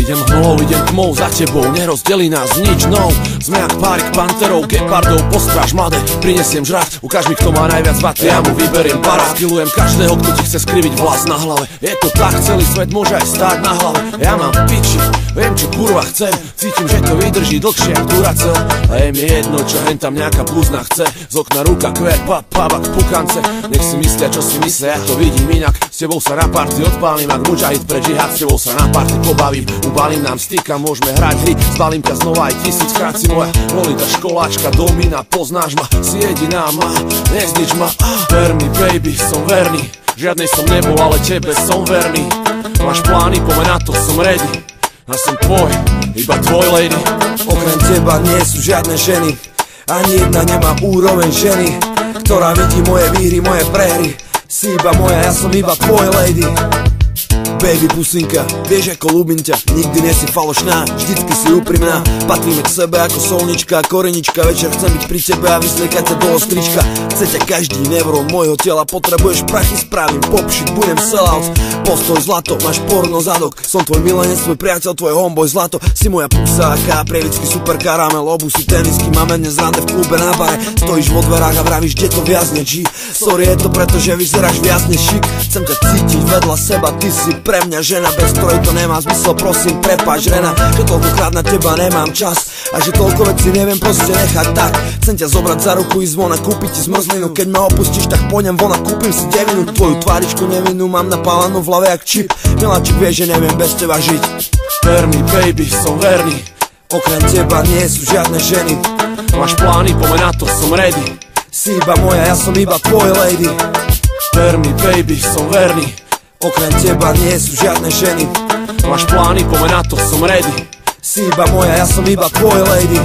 Idem hlou, idem tmou za tebou, nerozdelí nás nič, no. Sme jak párik panterov, gepardov, postráž mladé. Prinesiem žrať, ukáž mi, kto má najviac vaty, ja mu vyberiem para. Skillujem každého, kto ti chce skriviť vlas na hlave. Je to tak, celý svet môže aj stáť na hlave. Ja mám piči, viem čo kurva chcem. Cítim, že to vydrží dlhšie jak Duracell. A je mi jedno, čo hen tam nejaká blúzna chce. Z okna ruka kver, pabak, pukance. Nech si myslia, čo si myslia, ja to vidím inak. S tebou sa na party odpálim, ak mudžahid pre džihad. S tebou sa na party pobavím, ubalím nám styka, môžeme hrať hry. Zbalím ťa znova aj 1000-krát, si moja Lolita školáčka, domina, poznáš ma, si jediná ma, neznič ma. Ver mi baby, som verný, žiadnej som nebol, ale tebe som verný. Máš plány, poďme na to, som ready. A som tvoj, iba tvoj lady. Okrem teba nie sú žiadne ženy, ani jedna nemá úroveň ženy, ktorá vidí moje výhry, moje prehry. Si iba moja, ja som iba tvoj lady. Baby pusinka, vieš ako ľúbim ťa, nikdy nie si falošná, vždycky si úprimná. Patríme k sebe ako solnička, korenička, večer chcem byť pri tebe a vysliekať ťa do ostrička. Chce ťa každý neuron môjho tela, potrebuješ prachy, spravím popšit, budem sellout. Postoj zlato, máš porno zadok, som tvoj milenec, tvoj priateľ, tvoj homeboy zlato. Si moja pusáka, prievický super karamel, obusy, tenisky, máme dnes rande v klube na bare. Stojíš vo dverách a vravíš, kde to viazne, G. Sorry, je to preto, že vyzeráš viac než šik. Chcem ťa cítiť vedľa seba, ty si pre mňa žena, bez ktorej to nemá zmysel, prosím, prepáč Rena, že toľkokrát na teba nemám čas a že toľko vecí neviem proste nechať tak. Chcem ťa zobrať za ruku, ísť von a kúpiť ti zmrzlinu, keď ma opustíš, tak poďem von a kúpim si devinu. Tvoju tváričku nevinnú mám napálanú v hlave jak čip, miláčik vie, že neviem bez teba žiť. Ver mi baby, som verný, okrem teba nie sú žiadne ženy. Máš plány, poďme na to, som ready. Si iba moja, ja som iba tvoj lady. Ver mi baby, som verný, okrem teba nie sú žiadne ženy. Máš plány, poďme na to, som ready. Si iba moja, ja som iba tvoj lady.